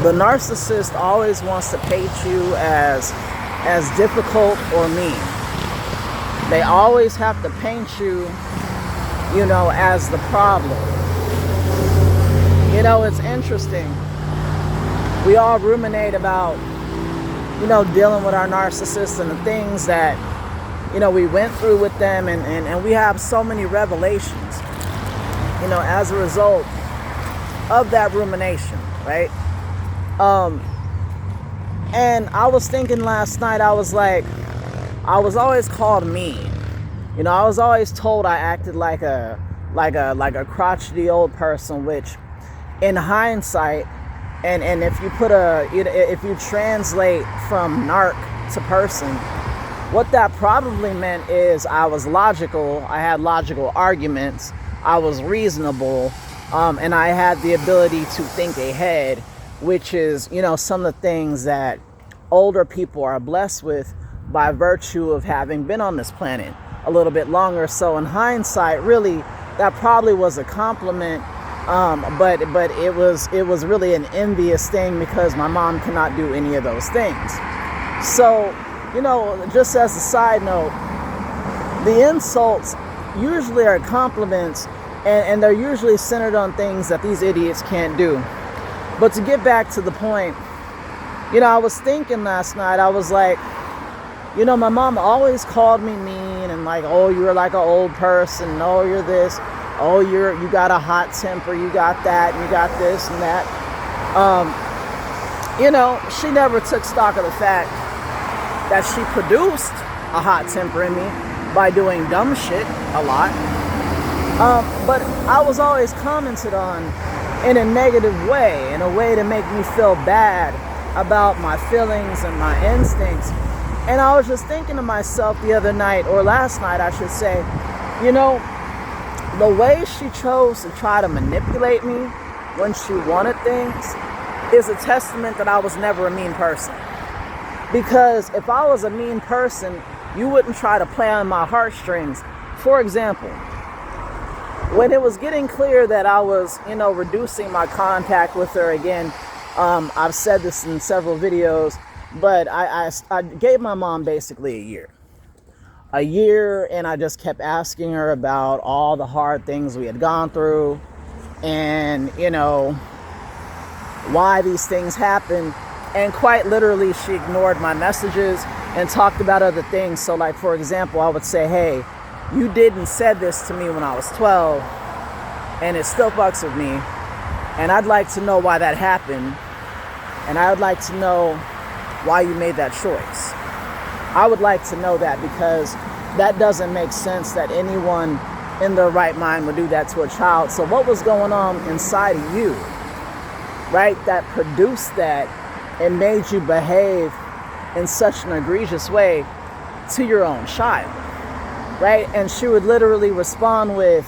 The narcissist always wants to paint you as difficult or mean. They always have to paint you, as the problem. It's interesting. We all ruminate about, dealing with our narcissists and the things that, we went through with them, and we have so many revelations, as a result of that rumination, right? And I was thinking last night, I was like, I was always called mean. I was always told I acted like a crotchety old person, which in hindsight, and if you if you translate from narc to person, what that probably meant is I was logical, I had logical arguments, I was reasonable, and I had the ability to think ahead, which is, some of the things that older people are blessed with by virtue of having been on this planet a little bit longer. So in hindsight, really, that probably was a compliment, but it was really an envious thing because my mom cannot do any of those things. So, just as a side note, the insults usually are compliments, and they're usually centered on things that these idiots can't do. But to get back to the point, I was thinking last night, I was like, my mom always called me mean and like, oh, you're like an old person, oh, you're this, oh, you got a hot temper, you got that, and you got this and that. She never took stock of the fact that she produced a hot temper in me by doing dumb shit a lot. But I was always commented on in a negative way, in a way to make me feel bad about my feelings and my instincts. And I was just thinking to myself the other night, or last night I should say, the way she chose to try to manipulate me when she wanted things is a testament that I was never a mean person. Because if I was a mean person, you wouldn't try to play on my heartstrings. For example, when it was getting clear that I was, reducing my contact with her again, I've said this in several videos, but I gave my mom basically a year, and I just kept asking her about all the hard things we had gone through, and, why these things happened. And quite literally, she ignored my messages and talked about other things. So like, for example, I would say, hey, you didn't said this to me when I was 12, and it still fucks with me, and I'd like to know why that happened, and I would like to know why you made that choice. I would like to know that, because that doesn't make sense that anyone in their right mind would do that to a child. So what was going on inside of you, right, that produced that and made you behave in such an egregious way to your own child, right? And she would literally respond with,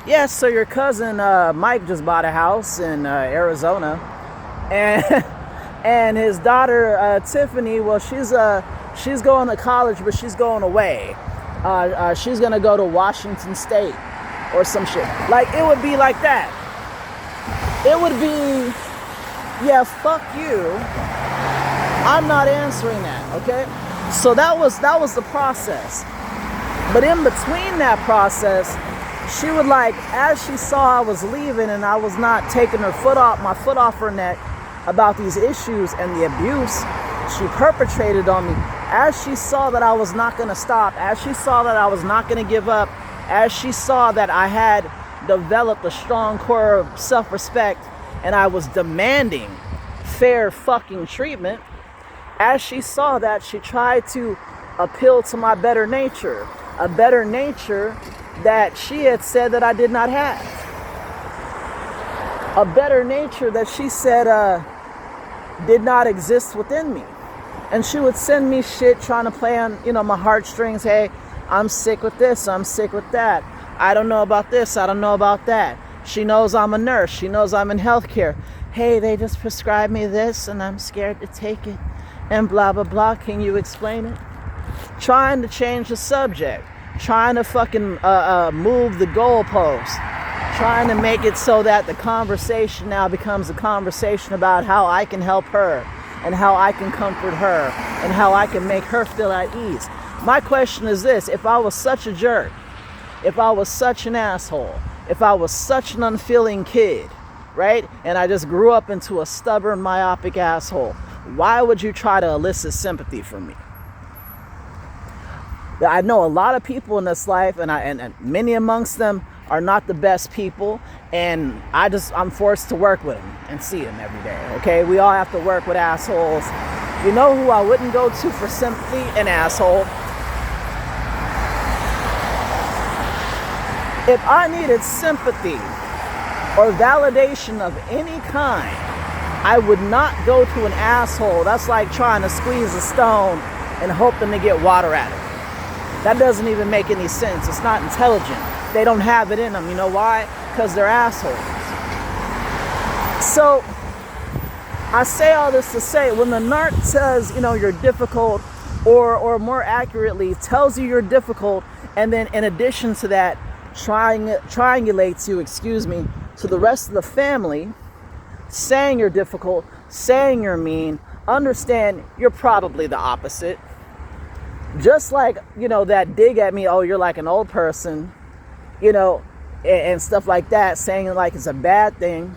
yes, so your cousin Mike just bought a house in Arizona, and his daughter Tiffany, well, she's going to college, but she's going away. She's gonna go to Washington State or some shit. Like, it would be like that. It would be, yeah, fuck you, I'm not answering that, okay? So that was the process. But in between that process, she would, like, as she saw I was leaving and I was not taking my foot off her neck about these issues and the abuse she perpetrated on me, as she saw that I was not going to stop, as she saw that I was not going to give up, as she saw that I had developed a strong core of self-respect and I was demanding fair fucking treatment, as she saw that, she tried to appeal to my better nature, a better nature that she had said that I did not have, a better nature that she said did not exist within me. And she would send me shit trying to play on, my heartstrings. Hey, I'm sick with this, I'm sick with that, I don't know about this, I don't know about that. She knows I'm a nurse, she knows I'm in healthcare. Hey, they just prescribed me this and I'm scared to take it, and blah blah blah, can you explain it? Trying to change the subject, trying to fucking move the goalpost, trying to make it so that the conversation now becomes a conversation about how I can help her and how I can comfort her and how I can make her feel at ease. My question is this: if I was such a jerk, if I was such an asshole, if I was such an unfeeling kid, right, and I just grew up into a stubborn, myopic asshole, why would you try to elicit sympathy from me? I know a lot of people in this life, and many amongst them are not the best people, and I'm forced to work with them and see them every day, okay? We all have to work with assholes. You know who I wouldn't go to for sympathy? An asshole. If I needed sympathy or validation of any kind, I would not go to an asshole. That's like trying to squeeze a stone and hoping to get water out of it. That doesn't even make any sense. It's not intelligent. They don't have it in them. You know why? Because they're assholes. So I say all this to say, when the narc says, you're difficult, or more accurately, tells you you're difficult, and then in addition to that, triangulates you, to the rest of the family, saying you're difficult, saying you're mean, understand you're probably the opposite. Just like, that dig at me, oh, you're like an old person, and stuff like that, saying like it's a bad thing.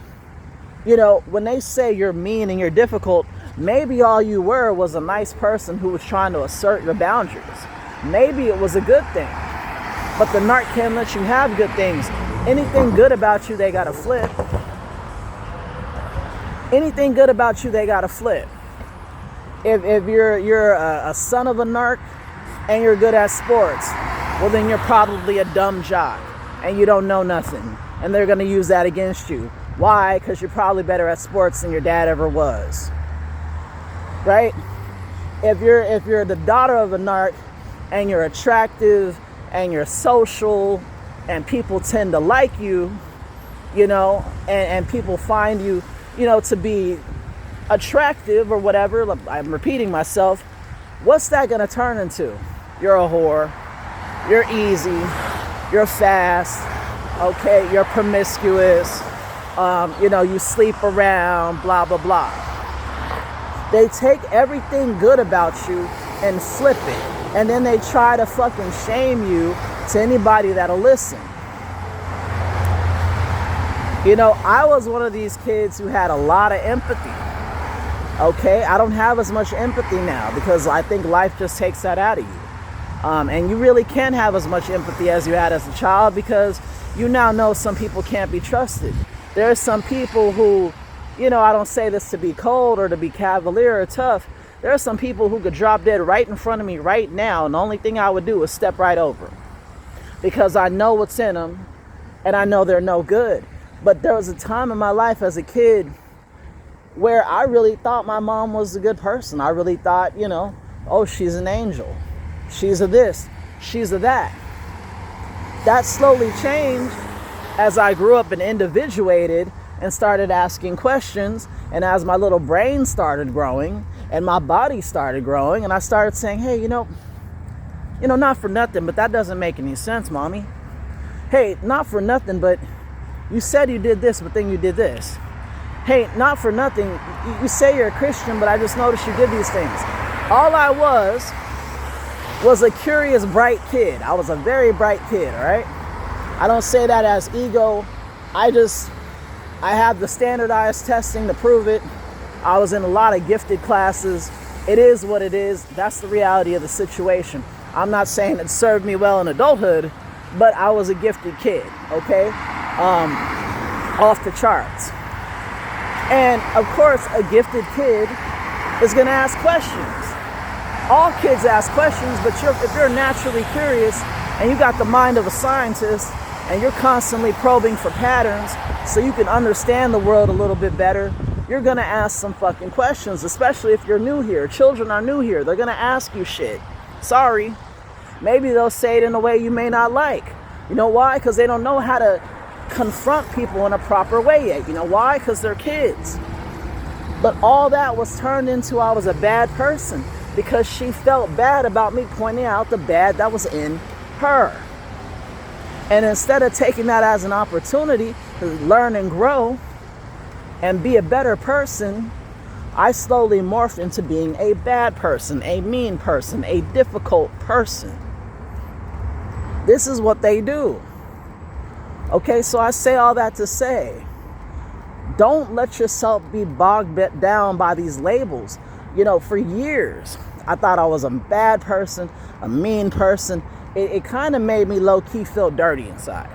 When they say you're mean and you're difficult, maybe all you were was a nice person who was trying to assert your boundaries. Maybe it was a good thing. But the narc can't let you have good things. Anything good about you, they gotta flip. Anything good about you, they gotta flip. If you're a son of a narc and you're good at sports, well then you're probably a dumb jock and you don't know nothing. And they're gonna use that against you. Why? Because you're probably better at sports than your dad ever was. Right? If you're the daughter of a narc and you're attractive and you're social and people tend to like you, and people find you, to be attractive or whatever, I'm repeating myself, what's that going to turn into? You're a whore, you're easy, you're fast, okay, you're promiscuous, you sleep around, blah, blah, blah. They take everything good about you and flip it. And then they try to fucking shame you to anybody that'll listen. I was one of these kids who had a lot of empathy. Okay? I don't have as much empathy now because I think life just takes that out of you. And you really can't have as much empathy as you had as a child because you now know some people can't be trusted. There are some people who, I don't say this to be cold or to be cavalier or tough. There are some people who could drop dead right in front of me right now, and the only thing I would do is step right over. Because I know what's in them, and I know they're no good. But there was a time in my life as a kid where I really thought my mom was a good person. I really thought, oh, she's an angel. She's a this, she's a that. That slowly changed as I grew up and individuated and started asking questions, and as my little brain started growing and my body started growing, and I started saying, hey, not for nothing, but that doesn't make any sense, mommy. Hey, not for nothing, but you said you did this, but then you did this. Hey, not for nothing, you say you're a Christian, but I just noticed you did these things. All I was a curious, bright kid. I was a very bright kid, all right? I don't say that as ego. I have the standardized testing to prove it. I was in a lot of gifted classes. It is what it is. That's the reality of the situation. I'm not saying it served me well in adulthood, but I was a gifted kid, okay? Off the charts. And of course, a gifted kid is gonna ask questions. All kids ask questions, but if you're naturally curious and you got the mind of a scientist and you're constantly probing for patterns so you can understand the world a little bit better, you're gonna ask some fucking questions, especially if you're new here. Children are new here. They're gonna ask you shit. Sorry. Maybe they'll say it in a way you may not like. You know why? Because they don't know how to confront people in a proper way yet. You know why? Because they're kids. But all that was turned into I was a bad person because she felt bad about me pointing out the bad that was in her. And instead of taking that as an opportunity to learn and grow and be a better person, I slowly morphed into being a bad person, a mean person, a difficult person. This is what they do. Okay, so I say all that to say, don't let yourself be bogged down by these labels. You know, for years, I thought I was a bad person, a mean person. It kind of made me low-key feel dirty inside.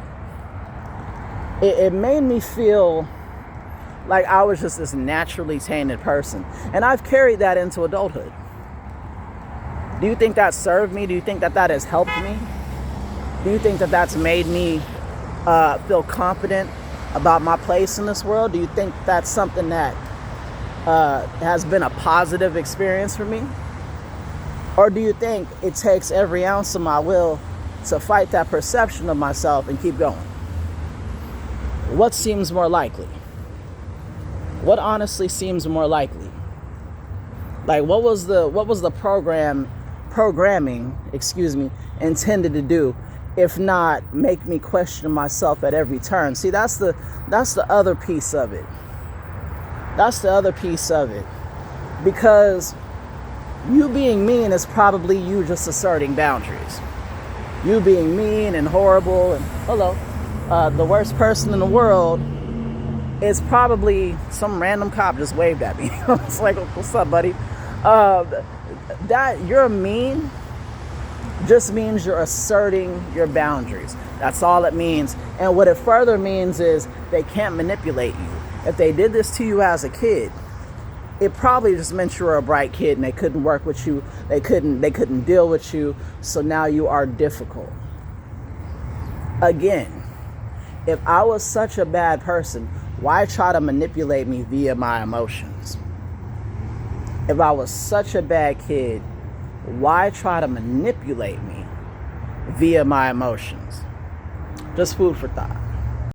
It made me feel like I was just this naturally tainted person. And I've carried that into adulthood. Do you think that served me? Do you think that that has helped me? Do you think that that's made me feel confident about my place in this world? Do you think that's something that has been a positive experience for me? Or do you think it takes every ounce of my will to fight that perception of myself and keep going? What seems more likely? What honestly seems more likely? Like, what was the programming, intended to do, if not make me question myself at every turn? See, that's the other piece of it. That's the other piece of it. Because you being mean is probably you just asserting boundaries. You being mean and horrible and the worst person in the world is probably some random cop just waved at me. It's like, what's up, buddy? That you're mean just means you're asserting your boundaries. That's all it means. And what it further means is they can't manipulate you. If they did this to you as a kid, it probably just meant you were a bright kid and they couldn't work with you. They couldn't deal with you. So now you are difficult. Again, if I was such a bad person, why try to manipulate me via my emotions? If I was such a bad kid, why try to manipulate me via my emotions? Just food for thought.